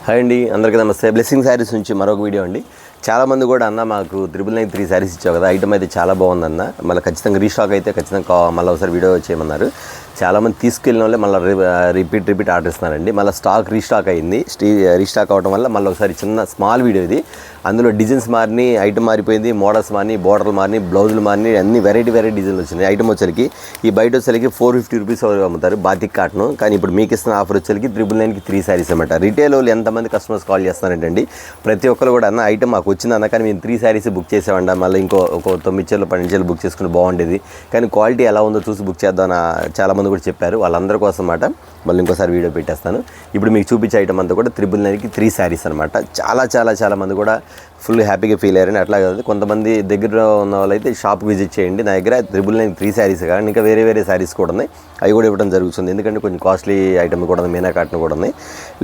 Hi అండి, అందరికీ నమస్తే. బ్లెస్సింగ్ శారీస్ నుంచి మరొక వీడియో అండి. చాలామంది కూడా అన్న మాకు 999 శారీస్ ఇచ్చావు కదా, ఐటమ్ అయితే చాలా బాగుందన్న, మళ్ళీ ఖచ్చితంగా రీస్టాక్ అయితే ఖచ్చితంగా మళ్ళీ ఒకసారి వీడియో చేయమన్నారు. చాలామంది తీసుకెళ్ళిన వాళ్ళే మళ్ళీ రిపీట్ ఆర్డర్ ఇస్తున్నారండి. మళ్ళీ స్టాక్ రీస్టాక్ అయింది. రీస్టాక్ అవడం వల్ల మళ్ళీ ఒకసారి చిన్న స్మాల్ వీడియో ఇది. అందులో డిజైన్స్ మారిని, ఐటమ్ మారిపోయింది, మోడల్స్ మారిని, బోర్డర్లు మారిని, బ్లౌజులు మారిని, అన్ని వెరైటీ డిజైన్లు వచ్చినాయి. ఐటమ్ వచ్చరికి ఈ బయట వచ్చరికి 450 రూపీస్ అమ్ముతారు బాతిక్ కాటన్. కానీ ఇప్పుడు మీకు ఇస్తున్న ఆఫర్ వచ్చరికి 999కి 3 శారీస్ అన్నమాట. రిటైల్ వాళ్ళు ఎంతమంది కస్టమర్స్ కాల్ చేస్తున్నారంటండి, ప్రతి ఒక్కరు కూడా అన్న ఐటమ్ మాకు వచ్చిందన్న, కానీ మేము 3 శారీస్ బుక్ చేసామండి, మళ్ళీ ఒక 9 చీరలు 12 చీరలు బుక్ చేసుకుని బాగుండేది, కానీ క్వాలిటీ ఎలా ఉందో చూసి బుక్ చేద్దామని చాలామంది కూడా చెప్పారు. వాళ్ళందరి కోసం అన్నమాట మళ్ళీ ఇంకోసారి వీడియో పెట్టేస్తాను. ఇప్పుడు మీకు చూపించే ఐటమ్ అంతా కూడా 999కి 3 శారీస్ అనమాట. చాలా మంది కూడా ఫుల్ హ్యాపీగా ఫీల్ అయ్యారని. అట్లా కాదు, కొంతమంది దగ్గర ఉన్న వాళ్ళైతే షాప్కి విజిట్ చేయండి. నా దగ్గర 999 3 శారీస్ కానీ ఇంకా వేరే శారీస్ కూడా ఉన్నాయి, అవి కూడా ఇవ్వడం జరుగుతుంది. ఎందుకంటే కొంచెం కాస్ట్లీ ఐటమ్ కూడా ఉంది, మీనా కాటన్ కూడా ఉన్నాయి.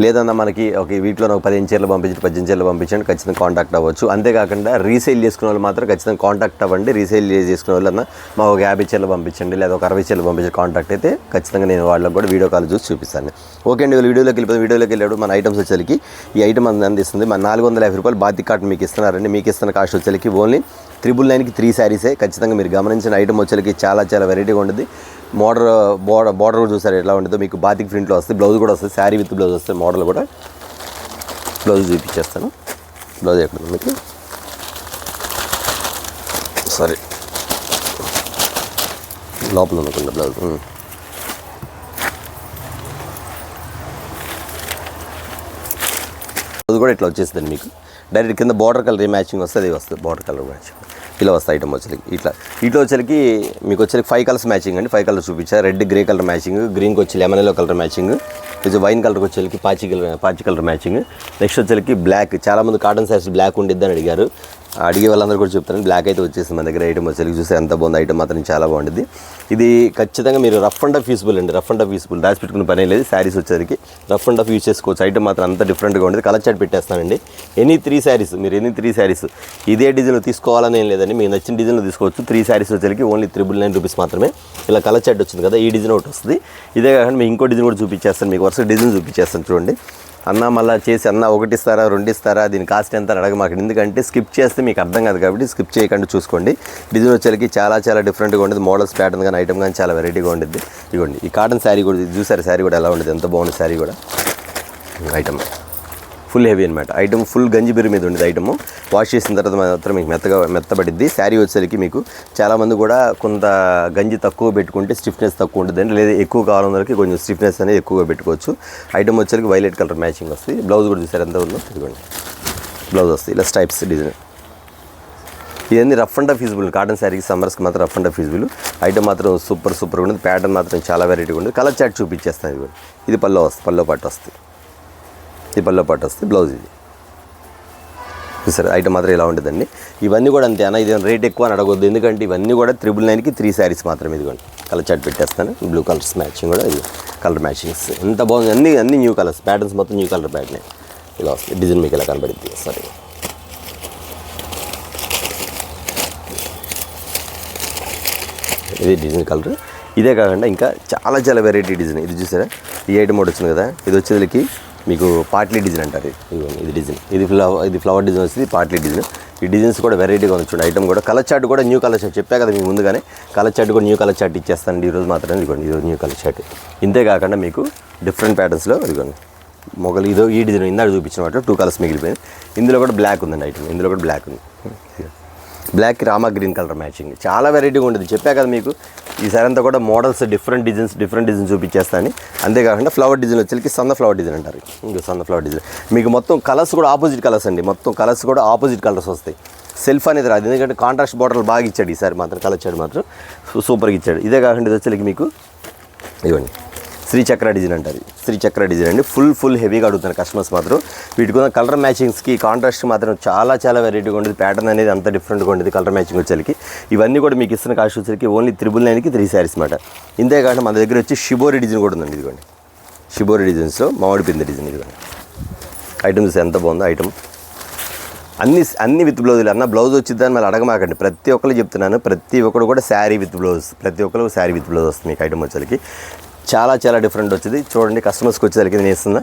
లేదన్నా మనకి వీటిలో ఒక 15 చీరలు పంపించండి, 18 చీరలు పంపించండి, ఖచ్చితంగా కాంటాక్ట్ అవ్వచ్చు. అంతేకాకుండా రీసేల్ చేసుకునే వాళ్ళు మాత్రం ఖచ్చితంగా కాంటాక్ట్ అవ్వండి. రీసేల్ చేసుకునే వాళ్ళు అన్న మా ఒక 50 చీరలు పంపించండి, లేదా ఒక 60 చీరలు పంపించండి, కాంటాక్ట్ అయితే ఖచ్చితంగా నేను వాళ్ళకి కూడా వీడియో కాల్ చూసి చూపిస్తాను. ఓకే అండి, వీడియోలోకి వెళ్ళాడు. మన ఐటమ్స్ వచ్చేసరికి ఈ ఐటమ్ అందిస్తుంది మన 450 రూపాయలు బాతిక్ కాటన్ మీకు ఇస్తున్నారండి. మీకు ఇస్తున్న కాస్ట్ వచ్చేసరికి ఓన్లీ 999కి 3 శారీసే. ఖచ్చితంగా మీరు గమనించిన ఐటమ్ వచ్చేసరికి చాలా వెరైటీగా ఉంటుంది. బోర్డర్ కూడా చూసారు ఎట్లా ఉంటుందో, మీకు బాతిక్ ప్రింట్లో వస్తుంది, బ్లౌజ్ కూడా వస్తుంది, శారీ విత్ బ్లౌజ్ వస్తుంది. మోడల్ కూడా బ్లౌజ్ చూపించేస్తాను. బ్లౌజ్ ఎక్కడ మీకు సారీ లోపల అనుకుంటా బ్లౌజ్. అది కూడా ఇట్లా వచ్చేస్తుందండి. మీకు డైరెక్ట్ కింద బార్డర్ కలర్ మ్యాచింగ్ వస్తుంది, బార్డర్ కలర్ మ్యాచింగ్ ఇలా వస్తాయి ఐటమ్ వచ్చేసరికి. ఇట్లా వచ్చేసరికి మీకు వచ్చేసరికి 5 కలర్స్ మ్యాచింగ్ అండి. 5 కలర్స్ చూపించారు. రెడ్ గ్రే కలర్ మ్యాచింగ్, గ్రీన్కి వచ్చి లెమన్ ఎల్లో కలర్ మ్యాచింగ్, కొంచెం వైన్ కలర్కి వచ్చేసరికి పాచి కలర్ మ్యాచింగ్. నెక్స్ట్ వచ్చేసరికి బ్లాక్. చాలామంది కాటన్ శారీస్ బ్లాక్ ఉండిద్దని అడిగారు. అడిగే వాళ్ళందరూ కూడా చెప్తాను, బ్లాక్ అయితే వచ్చేసింది మన దగ్గర. ఐటమ్ వచ్చేసరికి చూస్తే ఎంత బాగుంది, ఐటమ్ మాత్రం చాలా బాగుంటుంది. ఇది ఖచ్చితంగా మీరు రఫ్ అండ్ టఫ్ యూస్బుల్ అండి, రఫ్ అండ్ టఫ్ యూస్బుల్, దాచి పెట్టుకునే పని లేదు. శారీస్ వచ్చేసరికి రఫ్ అండ్ టఫ్ యూజ్ చేసుకోవచ్చు. ఐటమ్ మాత్రం అంత డిఫరెంట్గా ఉంటుంది. కలర్ చార్ట్ పెట్టేస్తానండి. ఎనీ 3 శారీస్ మీరు ఎనీ 3 శారీస్ ఇదే డిజైన్ తీసుకోవాలని ఏం లేదండి, మీకు నచ్చిన డిజైన్లో తీసుకోవచ్చు. 3 శారీస్ వచ్చేసరికి ఓన్లీ 999 రూపీస్ మాత్రమే. ఇలా కలర్ చార్ట్ వచ్చింది కదా, ఈ డిజైన్ ఒకటి వస్తుంది. ఇదే కాకుండా మీకు ఇంకో డిజైన్ కూడా చూపించేస్తాను, మీకు వరుస డిజైన్ చూపించేస్తాను చూడండి. అన్న మళ్ళీ చేసి అన్న 1 ఇస్తారా 2 ఇస్తారా, దీని కాస్ట్ ఎంత అని అడగమాకండి, ఎందుకంటే స్కిప్ చేస్తే మీకు అర్థం కాదు. కాబట్టి స్కిప్ చేయకుండా చూసుకోండి. డిజైన్ వచ్చేసరికి చాలా డిఫరెంట్గా ఉంటుంది. మోడల్స్ ప్యాటర్న్ కానీ ఐటమ్ కానీ చాలా వెరైటీగా ఉంటుంది. ఇదిగోండి ఈ కాటన్ శారీ కూడా చూసారు, శారీ కూడా ఎలా ఉంటుంది, ఎంత బాగుంది శారీ కూడా. ఐటమ్ ఫుల్ హెవీ అనమాట. ఐటమ్ ఫుల్ గంజిబిరి మీద ఉండేది. ఐటమ్ వాష్ చేసిన తర్వాత మాత్రం మీకు మెత్తబడిద్ది. శారీ వచ్చేసరికి మీకు చాలామంది కూడా కొంత గంజి తక్కువ పెట్టుకుంటే స్టిఫ్నెస్ తక్కువ ఉంటుందండి, లేదా ఎక్కువ కావాలన్నకి కొంచెం స్టిఫ్నెస్ అనేది ఎక్కువగా పెట్టుకోవచ్చు. ఐటమ్ వచ్చేసరికి వైలెట్ కలర్ మ్యాచింగ్ వస్తుంది. బ్లౌజ్ కూడా చూసారు ఎంత ఉందో, ఇదిగోండి బ్లౌజ్ వస్తుంది. ఇలా స్టైప్స్ డిజైన్. ఇవన్నీ rough and tough feasible. Cotton శారీకి సమ్మర్స్కి మాత్రం rough and tough feasible. Item మాత్రం సూపర్గా ఉంటుంది. ప్యాటర్న్ మాత్రం చాలా వెరైటీగా ఉంటుంది. కలర్ చార్ట్ చూపించేస్తాను. ఇదిగోండి ఇది పల్లో పాటు వస్తుంది, ఇది పల్లో పాటు వస్తుంది. బ్లౌజ్ ఇది చూసారు. ఐటమ్ మాత్రం ఇలా ఉంటుందండి. ఇవన్నీ కూడా అంతే అన్న, ఇది రేట్ ఎక్కువ అని అడగొద్దు, ఎందుకంటే ఇవన్నీ కూడా 999కి 3 శారీస్ మాత్రమే. ఇదిగోండి కలర్ చార్ట్ పెట్టేస్తాను. బ్లూ కలర్స్ మ్యాచింగ్ కూడా, ఇది కలర్ మ్యాచింగ్స్ ఎంత బాగుంది. అన్ని న్యూ కలర్స్, ప్యాటర్న్స్ మొత్తం న్యూ కలర్ ప్యాటర్న్ ఇలా వస్తుంది. డిజైన్ మీకు ఇలా కనబడుద్ది. సరే ఇది డిజైన్ కలర్. ఇదే కాకుండా ఇంకా చాలా వెరైటీ డిజైన్. ఇది చూసారా, ఈ ఐటమ్ ఒకటి వచ్చింది కదా, ఇది వచ్చేసరికి మీకు పాట్లీ డిజైన్ అంటారు. ఇది డిజైన్, ఇది ఫ్లవర్ డిజైన్ వస్తుంది, పాట్లీ డిజైన్. ఈ డిజైన్స్ కూడా వెరైటీగా ఉంది చూడండి. ఐటమ్ కూడా కలర్ చార్ట్ కూడా న్యూ కలర్ చార్ట్ చెప్పా కదా మీకు ముందుగానే, కలర్ చార్ట్ కూడా న్యూ కలర్ చార్ట్ ఇచ్చేస్తానండి ఈరోజు మాత్రమే. ఇదిగోండి ఈరోజు న్యూ కలర్ చార్ట్. ఇంతే కాకుండా మీకు డిఫరెంట్ ప్యాటర్న్స్లో ఇదిగోండి మొగలు ఈ డిజైన్ ఇందాక చూపించిన వాటిలో 2 కలర్స్ మిగిలిపోయింది. ఇందులో కూడా బ్లాక్ ఉందండి ఐటమ్, ఇందులో కూడా బ్లాక్ ఉంది. బ్లాక్కి రామా గ్రీన్ కలర్ మ్యాచింగ్ చాలా వెరైటీగా ఉంటుంది. చెప్పా కదా మీకు ఈసారి అంతా కూడా మోడల్స్ డిఫరెంట్ డిజైన్స్ చూపించేస్తాను. అంతేకాకుండా ఫ్లవర్ డిజైన్ వచ్చేసరికి సన్న ఫ్లవర్ డిజైన్ అంటారు. ఇంకా సన్న ఫ్లవర్ డిజైన్ మీకు మొత్తం కలర్స్ కూడా ఆపోజిట్ కలర్స్ అండి. మొత్తం కలర్స్ కూడా ఆపోజిట్ కలర్స్ వస్తాయి. సెల్ఫ్ అనేది రాదు, ఎందుకంటే కాంట్రాస్ట్ బార్డర్లు బాగా ఇచ్చాడు ఈసారి మాత్రం. కలర్ చార్ట్ మాత్రం సూపర్గా ఇచ్చాడు. ఇదే కాకుండా ఇది వచ్చేసరికి మీకు ఇవ్వండి శ్రీచక్ర డిజైన్ అంటారు. శ్రీచక్ర డిజైన్ అండి. ఫుల్ హెవీగా అడుగుతున్నారు కస్టమర్స్ మాత్రం. వీటికి ఉన్న కలర్ మ్యాచింగ్స్కి కాంట్రాస్ట్ మాత్రం చాలా వెరైటీగా ఉంటుంది. ప్యాటర్న్ అనేది అంత డిఫరెంట్గా ఉంటుంది కలర్ మ్యాచింగ్ వచ్చేసరికి. ఇవన్నీ కూడా మీకు ఇస్తున్న కాస్ట్ వచ్చేసరికి ఓన్లీ 999కి 3 శారీస్ అనమాట. ఇంతేకాకుండా మన దగ్గర వచ్చి షిబోరి డిజైన్ కూడా ఉందండి. ఇదిగోండి షిబోరి డిజైన్స్లో మామిడి పిండి డిజైన్. ఇదిగోండి ఐటమ్ చూస్తే ఎంత బాగుందో. ఐటమ్ అన్ని విత్ బ్లౌజులు. అన్న బ్లౌజ్ వచ్చిద్దని మళ్ళీ అడగమాకండి, ప్రతి ఒక్కరు చెప్తున్నాను. ప్రతి ఒక్కరు కూడా శారీ విత్ బ్లౌజ్, ప్రతి ఒక్కరు శారీ విత్ బ్లౌజ్ వస్తుంది మీకు ఐటమ్ వచ్చేసరికి. చాలా డిఫరెంట్ వచ్చింది చూడండి. కస్టమర్స్కి వచ్చేసరికి నేను ఇస్తున్నా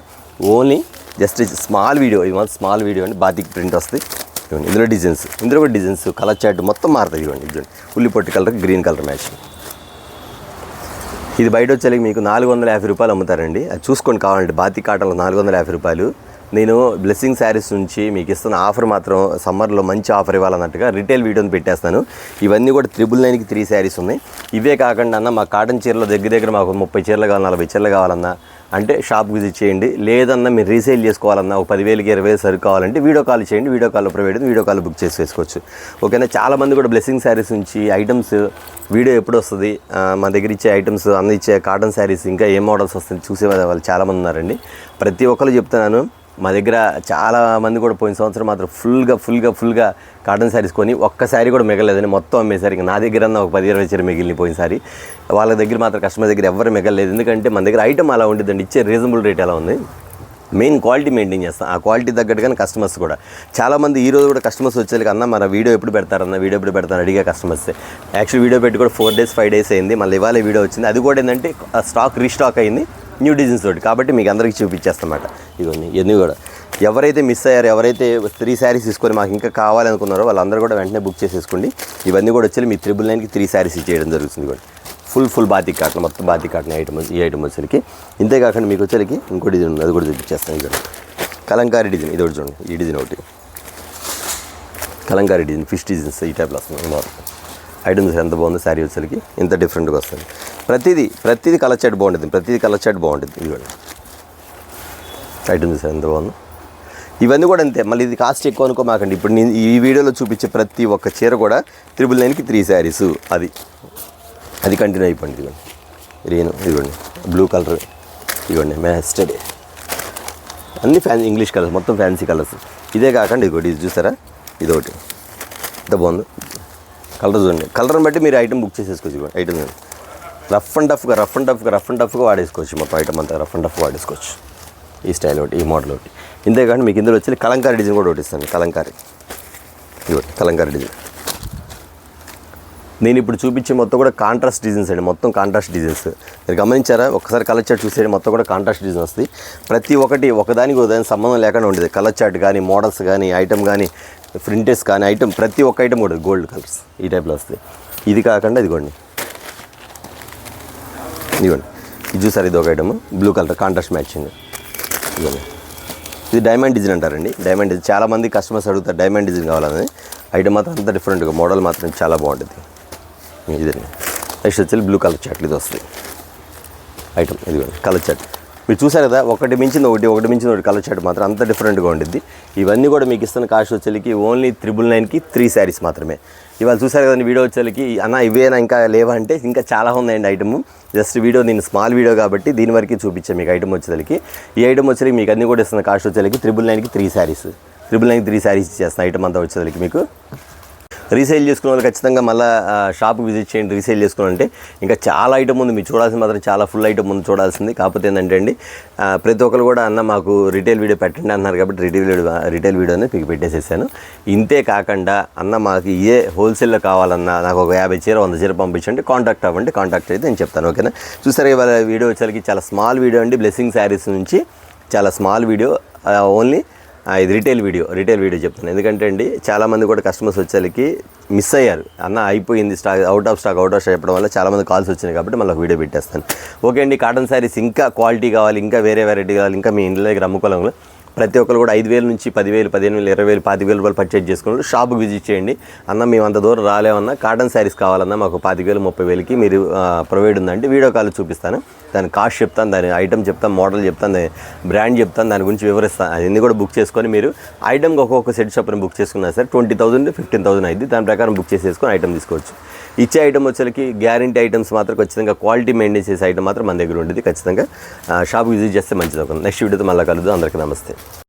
ఓన్లీ జస్ట్ స్మాల్ వీడియో, ఇది మాత్రం స్మాల్ వీడియో అండి. బాతిక్ ప్రింట్ వస్తుంది ఇవ్వండి. ఇందులో డిజైన్స్, ఇందులో కూడా డిజైన్స్, కలర్ చార్ట్ మొత్తం మారుతుంది ఇవ్వండి. ఇవ్వండి ఉల్లి పొట్టి కలర్, గ్రీన్ కలర్ మ్యాచింగ్. ఇది బయట వచ్చేకి మీకు 450 రూపాయలు అమ్ముతారండి. అది చూసుకొని కావాలంటే బాతిక్ కాటన్లో 450 రూపాయలు. నేను బ్లెస్సింగ్ శారీస్ నుంచి మీకు ఇస్తున్న ఆఫర్ మాత్రం సమ్మర్లో మంచి ఆఫర్ ఇవ్వాలన్నట్టుగా రిటైల్ వీడియోని పెట్టేస్తాను. ఇవన్నీ కూడా 999కి 3 శారీస్ ఉన్నాయి. ఇవే కాకుండా అన్న మా కాటన్ చీరలో దగ్గర మాకు 30 చీరలు కావాలి, 40 చీరలు కావాలన్నా అంటే షాప్ విజిట్ చేయండి. లేదన్నా మీరు రీసేల్ చేసుకోవాలన్నా ఒక 10,000కి 20,000 సరుకు కావాలంటే వీడియో కాల్ చేయండి. వీడియో కాల్లో ప్రొవైడ్, వీడియో కాల్ బుక్ చేసి వేసుకోవచ్చు. ఓకేనా. చాలామంది కూడా బ్లెస్సింగ్ శారీస్ నుంచి ఐటమ్స్ వీడియో ఎప్పుడు వస్తుంది, మా దగ్గర ఇచ్చే ఐటమ్స్ అన్ని ఇచ్చే కాటన్ శారీస్ ఇంకా ఏ మోడల్స్ వస్తుంది చూసే వాళ్ళు చాలామంది ఉన్నారండి. ప్రతి ఒక్కరు చెప్తున్నాను, మా దగ్గర చాలామంది కూడా పోయిన సంవత్సరం మాత్రం ఫుల్గా కాటన్ శారీస్ కొని ఒక్క శారీ కూడా మిగలేదని మొత్తం అమ్మేసరికి నా దగ్గర ఒక 10-20 చీర మిగిలిన పోయినసారి. వాళ్ళ దగ్గర మాత్రం కస్టమర్ దగ్గర ఎవరు మిగలలేదు. ఎందుకంటే మన దగ్గర ఐటమ్ అలా ఉంటుందండి, ఇచ్చే రీజనబుల్ రేట్ అలా ఉంది. మెయిన్ క్వాలిటీ మెయింటైన్ చేస్తాం. ఆ క్వాలిటీ తగ్గట్టుగానే కస్టమర్స్ కూడా చాలామంది ఈరోజు కూడా కస్టమర్స్ వచ్చేది అన్న మన వీడియో ఎప్పుడు పెడతారన్న, వీడియో ఎప్పుడు పెడతారు అడిగే కస్టమర్స్. యాక్చువల్ వీడియో పెట్టి కూడా 4 days 5 days అయింది. మళ్ళీ ఇవాళ వీడియో వచ్చింది. అది కూడా ఏంటంటే స్టాక్ రీస్టాక్ అయింది న్యూ డిజైన్స్ తోటి. కాబట్టి మీకు అందరికీ చూపించేస్తామాట. ఇవన్నీ ఇవన్నీ కూడా ఎవరైతే మిస్ అయ్యారో, ఎవరైతే 3 శారీస్ తీసుకొని మాకు ఇంకా కావాలనుకున్నారో వాళ్ళందరూ కూడా వెంటనే బుక్ చేసేసుకోండి. ఇవన్నీ కూడా వచ్చి మీ 999కి 3 శారీస్ ఇచ్చేయడం జరుగుతుంది. కూడా ఫుల్ బాతిక్ కాటన్, మొత్తం బాతిక్ కాటన్ ఐటమ్. ఈ ఐటమ్ వచ్చేసరికి ఇంతేకాకుండా మీకు వచ్చేసరికి ఇంకో డిజైన్ ఉంది, అది కూడా చూపించేస్తాను. ఇక్కడ కలంకారీ డిజైన్, ఇది ఒకటి చూడండి. ఈ డిజైన్ ఒకటి కలంకారీ డిజైన్, ఫిష్ డిజైన్స్ ఈ టైప్లో వస్తుంది. ఐటమ్స్ ఎంత బాగుందో శారీ వచ్చేసరికి ఇంత డిఫరెంట్గా వస్తుంది. ప్రతిదీ కలర్ చార్ట్ బాగుంటుంది, ప్రతిదీ కలర్ చార్ట్ బాగుంటుంది. ఇవ్వండి ఐటమ్స్ ఎంత బాగుందో. ఇవన్నీ కూడా అంతే. మళ్ళీ ఇది కాస్ట్ ఎక్కువ అనుకో మాకండి. ఇప్పుడు నేను ఈ వీడియోలో చూపించే ప్రతి ఒక్క చీర కూడా 999కి 3 శారీస్. అది కంటిన్యూ అయిపోయింది. ఇవ్వండి గ్రీన్, ఇవ్వండి బ్లూ కలర్, ఇవ్వండి మ్యాస్టర్డ్, అన్ని ఇంగ్లీష్ కలర్స్, మొత్తం ఫ్యాన్సీ కలర్స్. ఇదే కాకుండా ఇదిగోటి ఇది చూసారా, ఇదొకటి ఎంత బాగుందో కలర్ చూడండి. కలర్ని బట్టి మీరు ఐటమ్ బుక్ చేసేసుకోవచ్చు. ఐటమ్ రఫ్ అండ్ టఫ్గా వాడేసుకోవచ్చు. మొత్తం ఐటమ్ అంతా రఫ్ అండ్ టఫ్ వాడేసుకోవచ్చు. ఈ స్టైల్ ఒకటి, ఈ మోడల్ ఒకటి. ఇంతేకాకుండా మీకు ఇందులో వచ్చి కలంకారీ డిజైన్ కూడా ఒకటి ఇస్తాను. కలంకారీ, ఇవ్వండి కలంకారీ డిజైన్. నేను ఇప్పుడు చూపించే మొత్తం కూడా కాంట్రాస్ట్ డిజైన్స్ అండి, మొత్తం కాంట్రాస్ట్ డిజైన్స్. మీరు గమనించారా? ఒక్కసారి కలర్ చార్ట్ చూసేయండి, మొత్తం కూడా కాంట్రాస్ట్ డిజైన్ వస్తుంది. ప్రతి ఒక్కటి ఒకదానికి సంబంధం లేకుండా ఉండేది. కలర్ చార్ట్ కానీ, మోడల్స్ కానీ, ఐటమ్ కానీ, ప్రింటెస్ కానీ, ఐటమ్ ప్రతి ఒక్క ఐటమ్ కూడా గోల్డ్ కలర్స్ ఈ టైప్లో వస్తాయి. ఇది కాకుండా ఇదిగోండి, ఇది చూసారు, ఇది ఒక item blue colour contrast matching. ఇదిగోండి, ఇది డైమండ్ డిజైన్ అంటారండి. డైమండ్ డిజైన్ చాలామంది కస్టమర్స్ అడుగుతారు డైమండ్ డిజైన్ కావాలని. ఐటమ్ మాత్రం అంత డిఫరెంట్గా, మోడల్ మాత్రం చాలా బాగుంటుంది. ఇదండి నెక్స్ట్ వచ్చి బ్లూ కలర్ చాట్, ఇది వస్తుంది ఐటమ్. ఇదిగోండి కలర్ చాట్, మీరు చూసారు కదా, ఒకటి మించింది ఒకటి కలర్ చాట్ మాత్రం అంత డిఫరెంట్గా ఉంటుంది. ఇవన్నీ కూడా మీకు ఇస్తున్న కాస్ట్ వచ్చేకి ఓన్లీ 999కి 3 శారీస్ మాత్రమే. ఇవాళ చూసారు కదండి వీడియో వచ్చేకి. అన్న ఇవేనా ఇంకా లేవా అంటే ఇంకా చాలా ఉందండి ఐటమ్. జస్ట్ వీడియో నేను స్మాల్ వీడియో కాబట్టి దీని వరకు చూపించాను మీకు ఐటమ్ వచ్చేసరికి. ఈ ఐటమ్ వచ్చేకి మీకు అన్ని కూడా ఇస్తున్న కాస్ట్ వచ్చేకి 999కి 3 శారీస్. 999కి 3 శారీస్ ఇచ్చేస్తాను. ఐటమ్ అంతా వచ్చేసరికి మీకు రీసేల్ చేసుకున్న వాళ్ళు ఖచ్చితంగా మళ్ళీ షాప్కి విజిట్ చేయండి. రీసేల్ చేసుకున్నారంటే ఇంకా చాలా ఐటమ్ ఉంది, మీరు చూడాల్సింది మాత్రం చాలా ఫుల్ ఐటమ్ ఉంది చూడాల్సింది. కాకపోతే ఏంటంటే అండి, ప్రతి ఒక్కరు కూడా అన్న మాకు రిటైల్ వీడియో పెట్టండి అన్నారు కాబట్టి రిటైల్ వీడియోని మీకు పెట్టేసేసాను. ఇంతే కాకుండా అన్న మాకు ఏ హోల్సేల్లో కావాలన్నా నాకు ఒక 50 చీర 100 చీర పంపించండి, కాంటాక్ట్ అవ్వండి. కాంటాక్ట్ అయితే నేను చెప్తాను. ఓకేనా. చూసారు ఇవాళ వీడియో వచ్చేసరికి చాలా స్మాల్ వీడియో అండి. బ్లెస్సింగ్ శారీస్ నుంచి చాలా స్మాల్ వీడియో, ఓన్లీ ఇది రిటైల్ వీడియో చెప్తాను. ఎందుకంటే అండి చాలామంది కూడా కస్టమర్స్ వచ్చేసరికి మిస్ అయ్యారు. అన్న అయిపోయింది స్టాక్, అవుట్ ఆఫ్ స్టాక్ చెప్పడం వల్ల చాలామంది కాల్స్ వచ్చినాయి కాబట్టి మళ్ళీ వీడియో పెట్టేస్తాను. ఓకే అండి. కాటన్ శారీస్ ఇంకా క్వాలిటీ కావాలి, ఇంకా వేరే వెరైటీ కావాలి, ఇంకా మీ ఇంట్లో దగ్గర అమ్ముకోవాలంలో ప్రతి ఒక్కరు కూడా 5,000 నుంచి 10,000, 15,000, 20,000, 25,000 రూపాయలు పర్చేజ్ చేసుకుని షాప్కి విజిట్ చేయండి. అన్న మేము అంత దూరం రాలేమన్నా కాటన్ శారీస్ కావాలన్నా మాకు 25,000, 30,000కి మీరు ప్రొవైడ్ ఉందంటే వీడియో కాల్ చూపిస్తాను. దాని కాస్ట్ చెప్తాను, దాని ఐటమ్ చెప్తాను, మోడల్ చెప్తాను, దాని బ్రాండ్ చెప్తాను, దాని గురించి వివరిస్తాను. అన్నీ కూడా బుక్ చేసుకొని మీరు ఐటమ్కి ఒక్కొక్క సెట్ షాప్ని బుక్ చేసుకున్నా సరే 20,000, 15,000 అయింది. దాని ప్రకారం బుక్ చేసేసుకొని ఐటమ్ తీసుకోవచ్చు. ఇచ్చే ఐటమ్ వచ్చేసరికి గ్యారంటీ ఐటమ్స్ మాత్రం ఖచ్చితంగా క్వాలిటీ మెయింటైన్ చేసే ఐటమ్ మాత్రం మన దగ్గర ఉండేది. ఖచ్చితంగా షాప్కి విజిట్ చేస్తే మంచిది. నెక్స్ట్ వీడియోతో మళ్ళీ కలుద్దాం. అందరికీ నమస్తే.